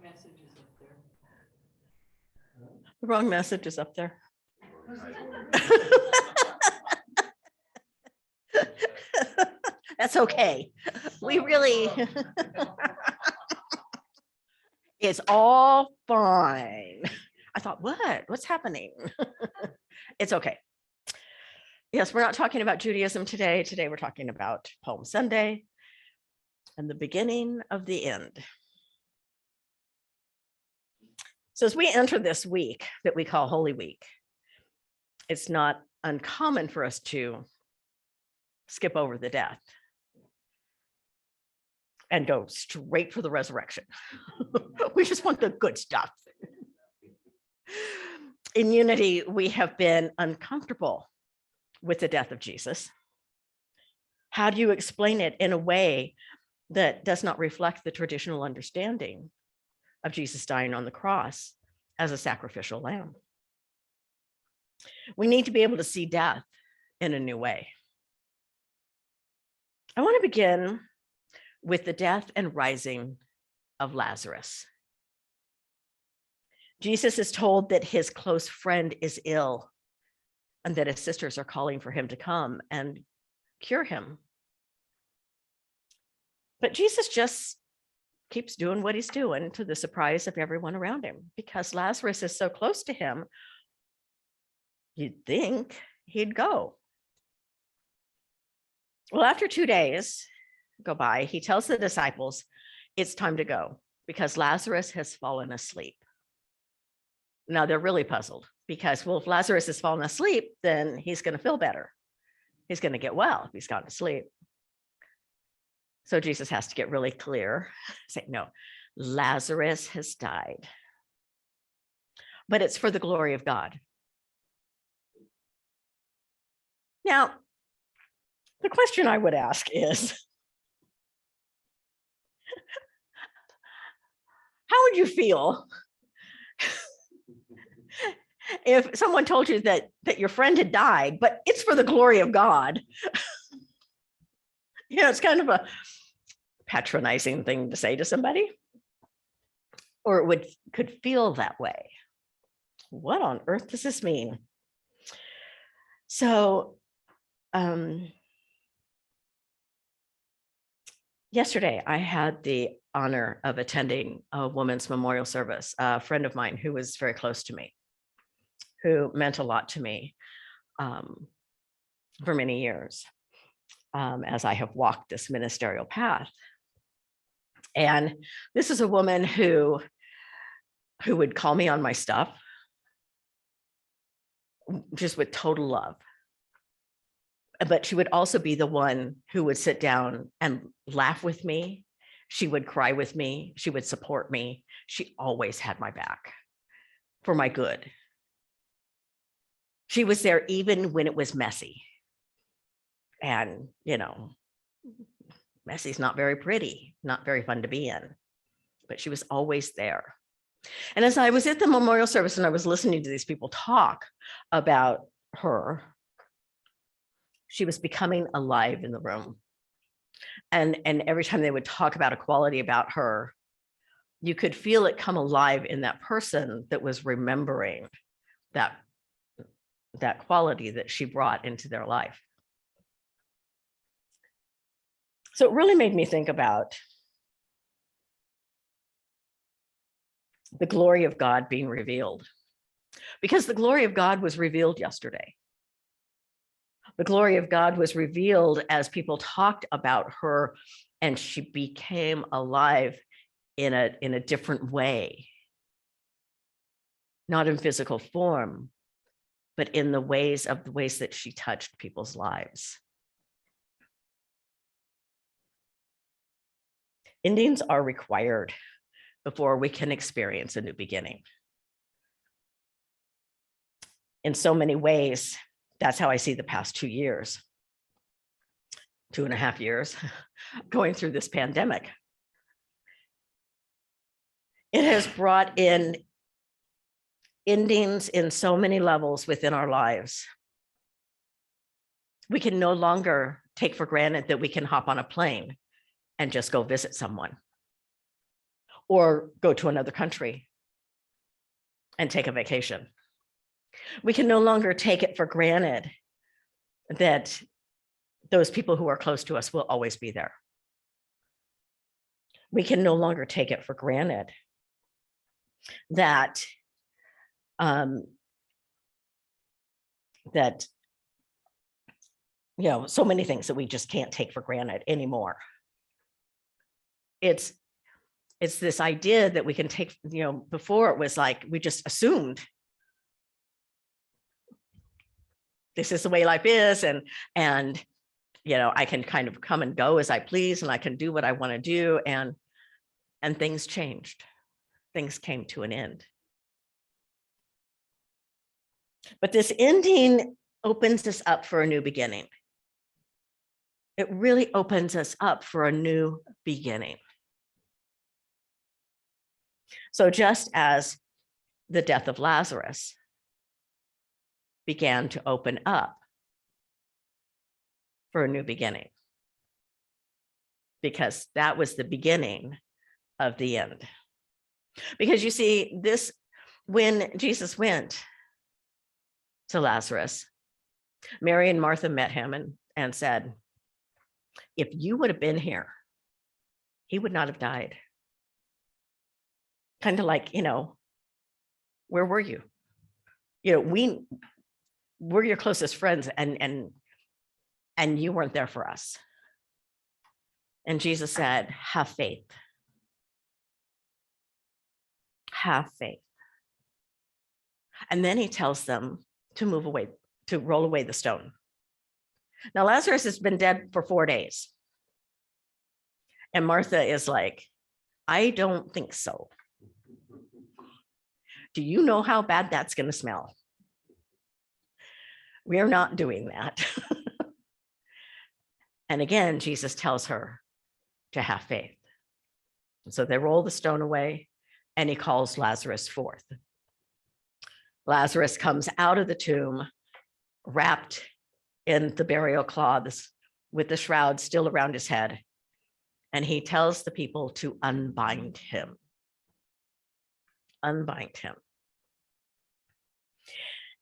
message is up there. The wrong message is up there. That's okay. We really, it's all fine. I thought, what's happening? It's okay. Yes, we're not talking about Judaism today. Today we're talking about Palm Sunday and the beginning of the end. So as we enter this week that we call Holy Week, it's not uncommon for us to skip over the death and go straight for the resurrection. We just want the good stuff. In Unity, we have been uncomfortable with the death of Jesus. How do you explain it in a way that does not reflect the traditional understanding of Jesus dying on the cross as a sacrificial lamb? We need to be able to see death in a new way. I want to begin with the death and rising of Lazarus. Jesus is told that his close friend is ill and that his sisters are calling for him to come and cure him. But Jesus just keeps doing what he's doing to the surprise of everyone around him, because Lazarus is so close to him, you'd think he'd go. Well, after 2 days go by, he tells the disciples it's time to go because Lazarus has fallen asleep. Now they're really puzzled because, well, if Lazarus has fallen asleep, then he's going to feel better. He's going to get well if he's gone to sleep. So Jesus has to get really clear, say, no, Lazarus has died, but it's for the glory of God. Now, the question I would ask is, how would you feel if someone told you that your friend had died, but it's for the glory of God? You know, it's kind of a patronizing thing to say to somebody, or it could feel that way. What on earth does this mean? So, yesterday, I had the honor of attending a woman's memorial service. A friend of mine who was very close to me, who meant a lot to me for many years as I have walked this ministerial path. And this is a woman who would call me on my stuff, just with total love. But she would also be the one who would sit down and laugh with me. She would cry with me. She would support me. She always had my back for my good. She was there even when it was messy. And, you know, messy's not very pretty, not very fun to be in, but she was always there. And as I was at the memorial service and I was listening to these people talk about her, she was becoming alive in the room. And every time they would talk about a quality about her, you could feel it come alive in that person that was remembering that quality that she brought into their life. So it really made me think about the glory of God being revealed, because the glory of God was revealed yesterday. The glory of God was revealed as people talked about her, and she became alive in a different way, not in physical form, but in the ways that she touched people's lives. Endings are required before we can experience a new beginning. In so many ways, that's how I see the past 2 years, 2.5 years, going through this pandemic. It has brought in endings in so many levels within our lives. We can no longer take for granted that we can hop on a plane and just go visit someone, or go to another country and take a vacation. We can no longer take it for granted that those people who are close to us will always be there. We can no longer take it for granted that so many things that we just can't take for granted anymore. It's this idea that we can take, before it was like we just assumed this is the way life is, and I can kind of come and go as I please, and I can do what I want to do, and things changed. Things came to an end. But this ending opens us up for a new beginning. It really opens us up for a new beginning. So just as the death of Lazarus began to open up for a new beginning, because that was the beginning of the end. Because you see, when Jesus went to Lazarus, Mary and Martha met him and said, if you would have been here, he would not have died. Kind of like, where were you? We're your closest friends, and you weren't there for us. And Jesus said, have faith. Have faith. And then he tells them to move away, to roll away the stone. Now, Lazarus has been dead for 4 days. And Martha is like, I don't think so. Do you know how bad that's going to smell? We're not doing that. And again, Jesus tells her to have faith. So they roll the stone away, and he calls Lazarus forth. Lazarus comes out of the tomb, wrapped in the burial cloths, with the shroud still around his head. And he tells the people to unbind him. Unbind him.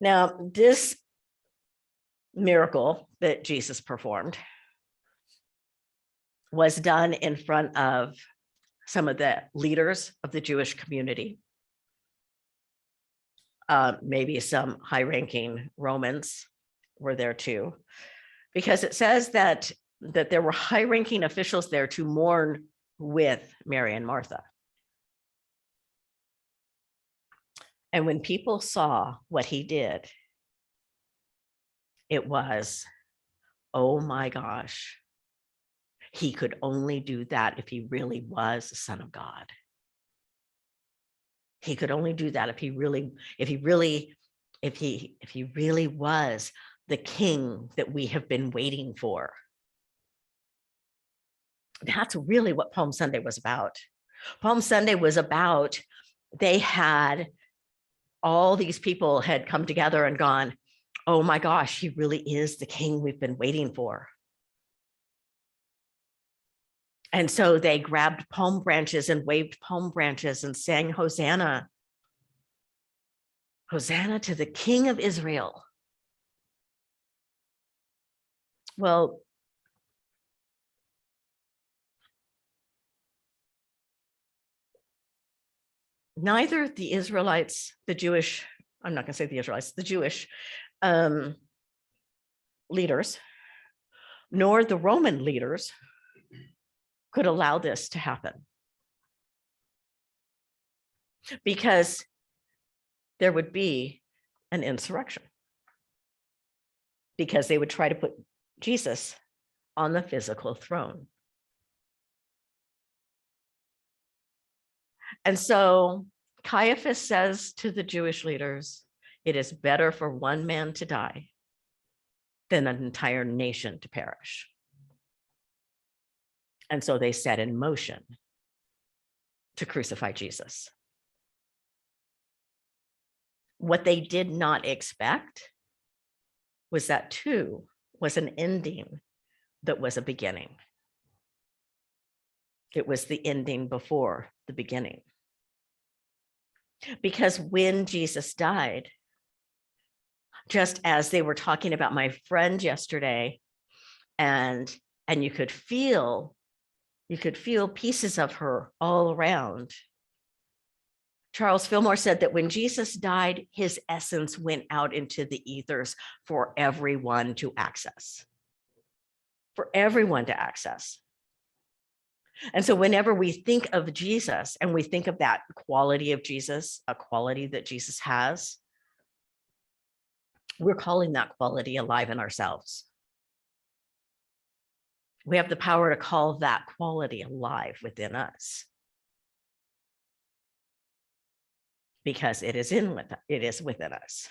Now, this miracle that Jesus performed was done in front of some of the leaders of the Jewish community, maybe some high-ranking Romans were there too, because it says that there were high-ranking officials there to mourn with Mary and Martha. And when people saw what he did, it was, oh my gosh, he could only do that if he really was the Son of God. He could only do that if he really was the king that we have been waiting for. That's really what Palm Sunday was about. Palm Sunday was about, all these people had come together and gone, oh my gosh, he really is the king we've been waiting for. And so they grabbed palm branches and waved palm branches and sang, Hosanna. Hosanna to the King of Israel. Well, neither the Israelites, the Jewish leaders, nor the Roman leaders could allow this to happen, because there would be an insurrection, because they would try to put Jesus on the physical throne. And so Caiaphas says to the Jewish leaders, it is better for one man to die than an entire nation to perish. And so they set in motion to crucify Jesus. What they did not expect was that too was an ending that was a beginning. It was the ending before the beginning. Because when Jesus died, just as they were talking about my friend yesterday, and you could feel pieces of her all around. Charles Fillmore said that when Jesus died, his essence went out into the ethers for everyone to access. For everyone to access. And so whenever we think of Jesus and we think of that quality of Jesus, a quality that Jesus has, we're calling that quality alive in ourselves. We have the power to call that quality alive within us. Because it is within us.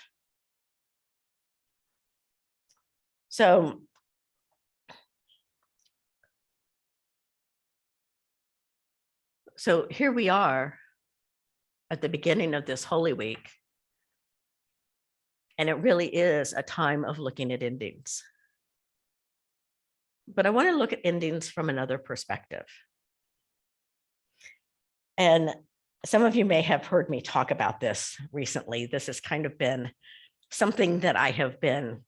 So here we are at the beginning of this Holy Week. And it really is a time of looking at endings. But I want to look at endings from another perspective. And some of you may have heard me talk about this recently. This has kind of been something that I have been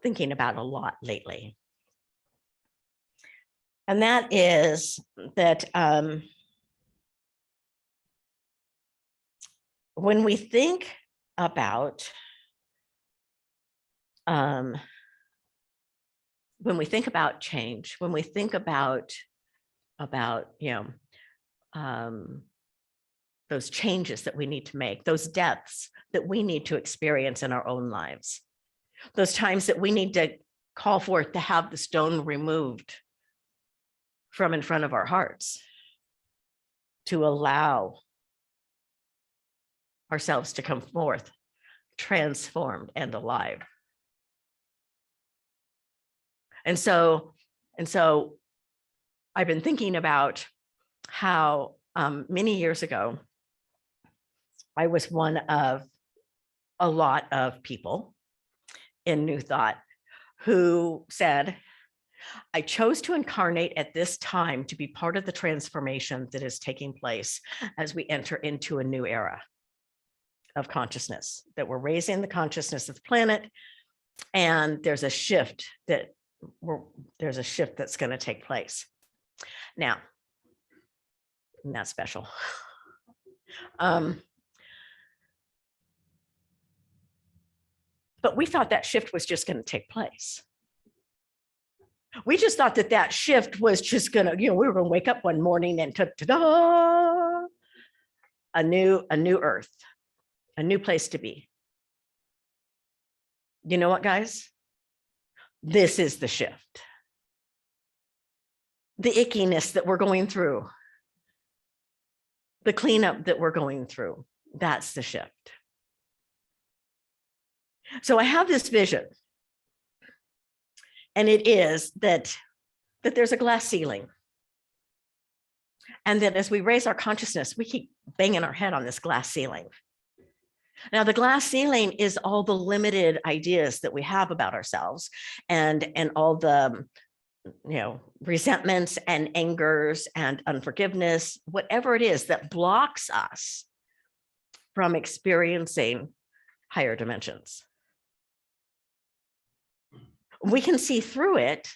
thinking about a lot lately. And that is that when we think about change, when we think about those changes that we need to make, those deaths that we need to experience in our own lives, those times that we need to call forth to have the stone removed from in front of our hearts, to allow ourselves to come forth transformed and alive. And so I've been thinking about how many years ago, I was one of a lot of people in New Thought who said, I chose to incarnate at this time to be part of the transformation that is taking place as we enter into a new era of consciousness, that we're raising the consciousness of the planet, and there's a shift that's going to take place. Now, not special. But we thought that shift was just going to take place. We just thought that shift was just going to, we were going to wake up one morning and ta-da, a new earth, a new place to be. You know what, guys? This is the shift. The ickiness that we're going through, the cleanup that we're going through, that's the shift. So I have this vision, and it is that there's a glass ceiling, and that as we raise our consciousness, we keep banging our head on this glass ceiling. Now, the glass ceiling is all the limited ideas that we have about ourselves, and all the resentments and angers and unforgiveness, whatever it is that blocks us from experiencing higher dimensions. We can see through it.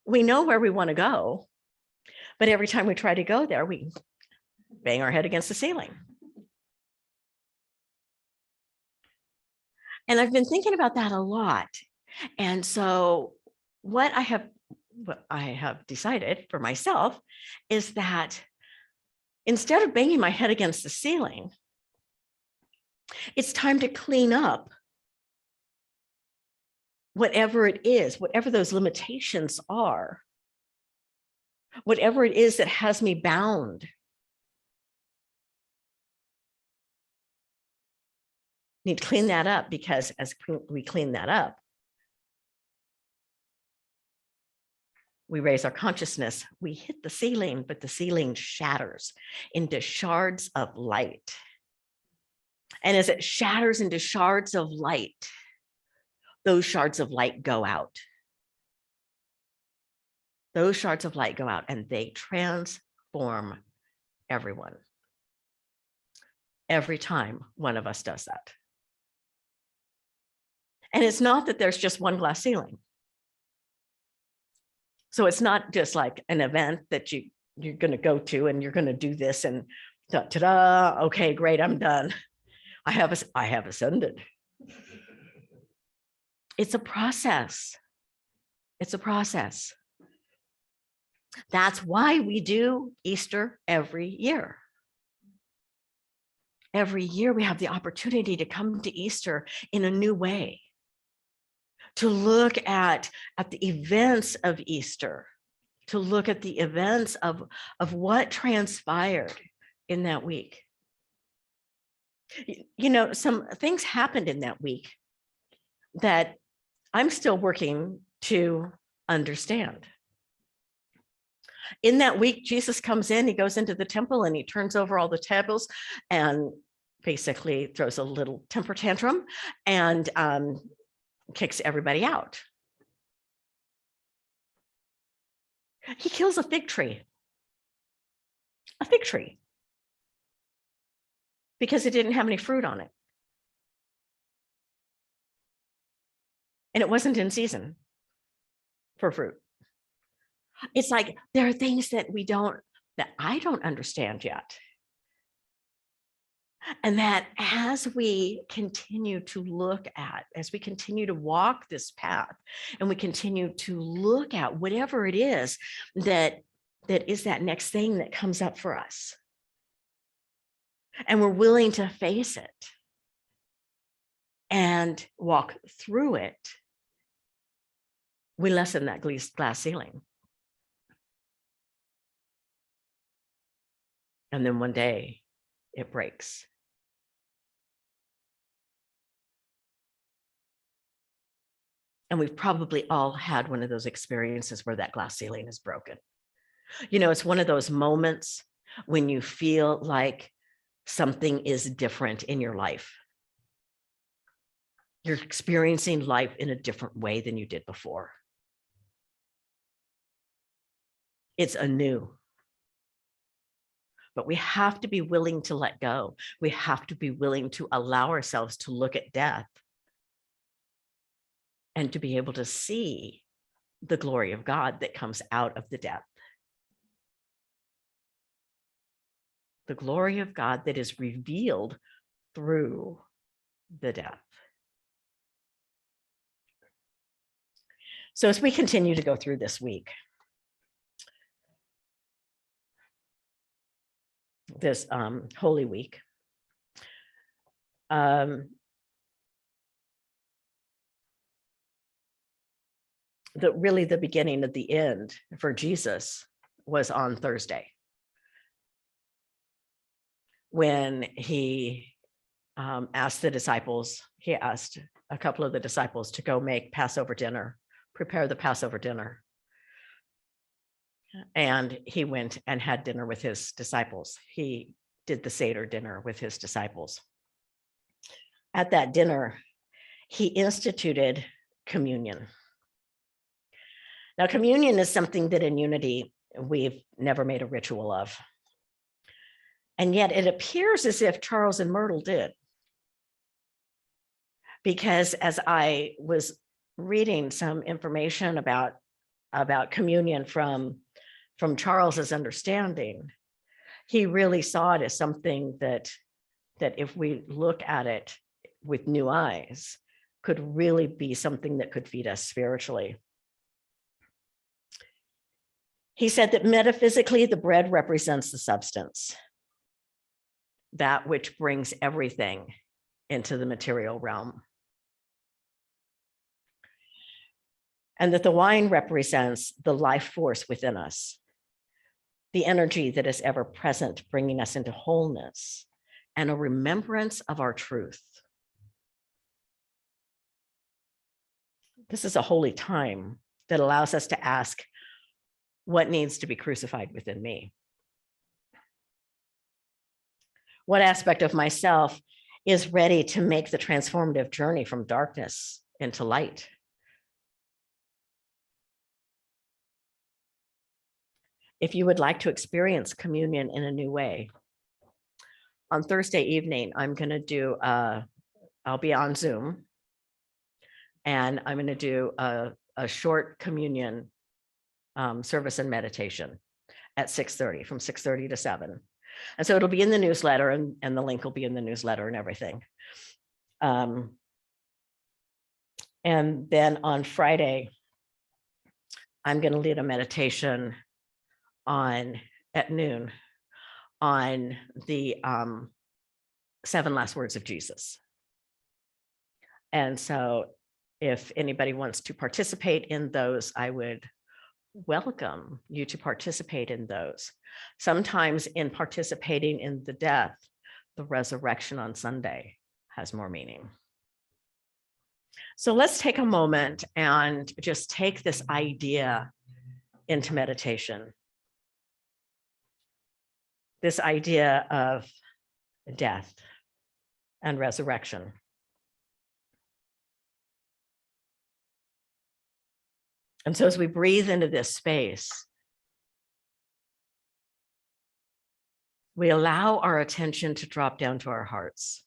We know where we want to go, but every time we try to go there, we bang our head against the ceiling. And I've been thinking about that a lot. And so what I have decided for myself is that instead of banging my head against the ceiling, it's time to clean up whatever it is, whatever those limitations are, whatever it is that has me bound. Need to clean that up, because as we clean that up, we raise our consciousness, we hit the ceiling, but the ceiling shatters into shards of light. And as it shatters into shards of light, those shards of light go out. Those shards of light go out and they transform everyone. Every time one of us does that. And it's not that there's just one glass ceiling. So it's not just like an event that you're going to go to and you're going to do this and ta-da, okay, great, I'm done. I have ascended. It's a process. It's a process. That's why we do Easter every year. Every year we have the opportunity to come to Easter in a new way, to look at the events of Easter, to look at the events of what transpired in that week. You know, some things happened in that week that I'm still working to understand. In that week, Jesus comes in, he goes into the temple and he turns over all the tables and basically throws a little temper tantrum and kicks everybody out. He kills a fig tree, because it didn't have any fruit on it. And it wasn't in season for fruit. It's like there are things that I don't understand yet. And that as we continue to look at, as we continue to walk this path, and we continue to look at whatever it is that is that next thing that comes up for us, and we're willing to face it and walk through it, we lessen that glass ceiling. And then one day it breaks. And we've probably all had one of those experiences where that glass ceiling is broken. You know, it's one of those moments when you feel like something is different in your life. You're experiencing life in a different way than you did before. It's anew. But we have to be willing to let go. We have to be willing to allow ourselves to look at death and to be able to see the glory of God that comes out of the death. The glory of God that is revealed through the death. So as we continue to go through this week, this Holy Week, really the beginning of the end for Jesus was on Thursday, when he asked the disciples, he asked a couple of the disciples to go make Passover dinner, prepare the Passover dinner. And he went and had dinner with his disciples. He did the Seder dinner with his disciples. At that dinner, he instituted communion. Now, communion is something that in Unity, we've never made a ritual of. And yet it appears as if Charles and Myrtle did. Because as I was reading some information about communion from Charles's understanding, he really saw it as something that if we look at it with new eyes, could really be something that could feed us spiritually. He said that metaphysically, the bread represents the substance, that which brings everything into the material realm. And that the wine represents the life force within us, the energy that is ever present, bringing us into wholeness and a remembrance of our truth. This is a holy time that allows us to ask, what needs to be crucified within me? What aspect of myself is ready to make the transformative journey from darkness into light? if you would like to experience communion in a new way, on Thursday evening, I'm going to do, I'll be on Zoom, and I'm going to do a short communion service and meditation at 6:30, from 6:30 to 7. And so it'll be in the newsletter, and the link will be in the newsletter and everything. And then on Friday, I'm going to lead a meditation at noon on the 7 last words of Jesus. And so if anybody wants to participate in those, I would welcome you to participate in those. Sometimes in participating in the death, the resurrection on Sunday has more meaning. So let's take a moment and just take this idea into meditation. This idea of death and resurrection. And so as we breathe into this space, we allow our attention to drop down to our hearts.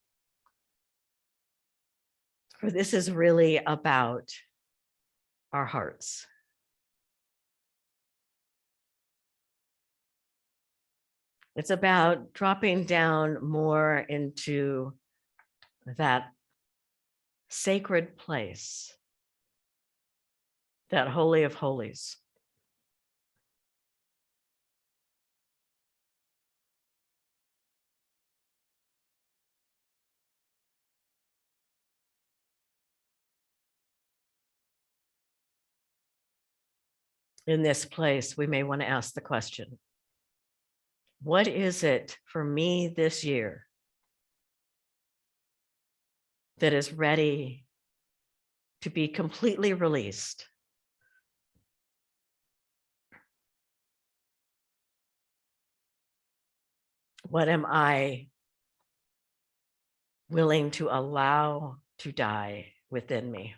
For this is really about our hearts. It's about dropping down more into that sacred place, that Holy of Holies. In this place, we may want to ask the question, what is it for me this year that is ready to be completely released? What am I willing to allow to die within me?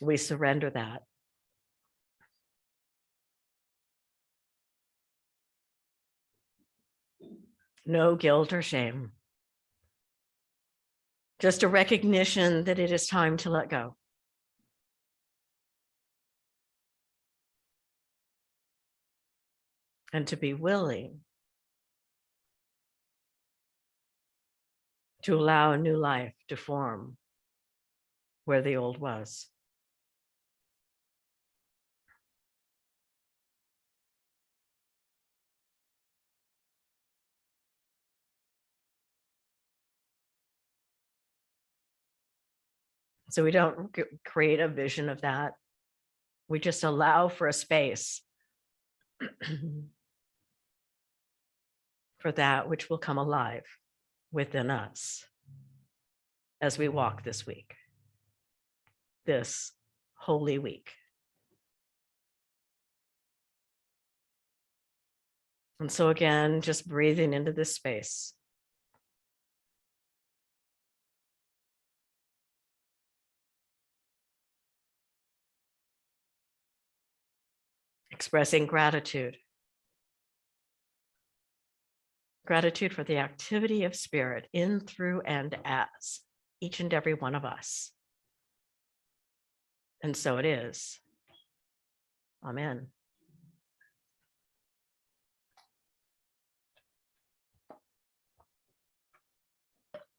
We surrender that. No guilt or shame. Just a recognition that it is time to let go. And to be willing to allow a new life to form where the old was. So we don't create a vision of that. We just allow for a space for that which will come alive within us as we walk this week, this Holy Week. And so again, just breathing into this space. Expressing gratitude. Gratitude for the activity of spirit in, through, and as each and every one of us. And so it is. Amen.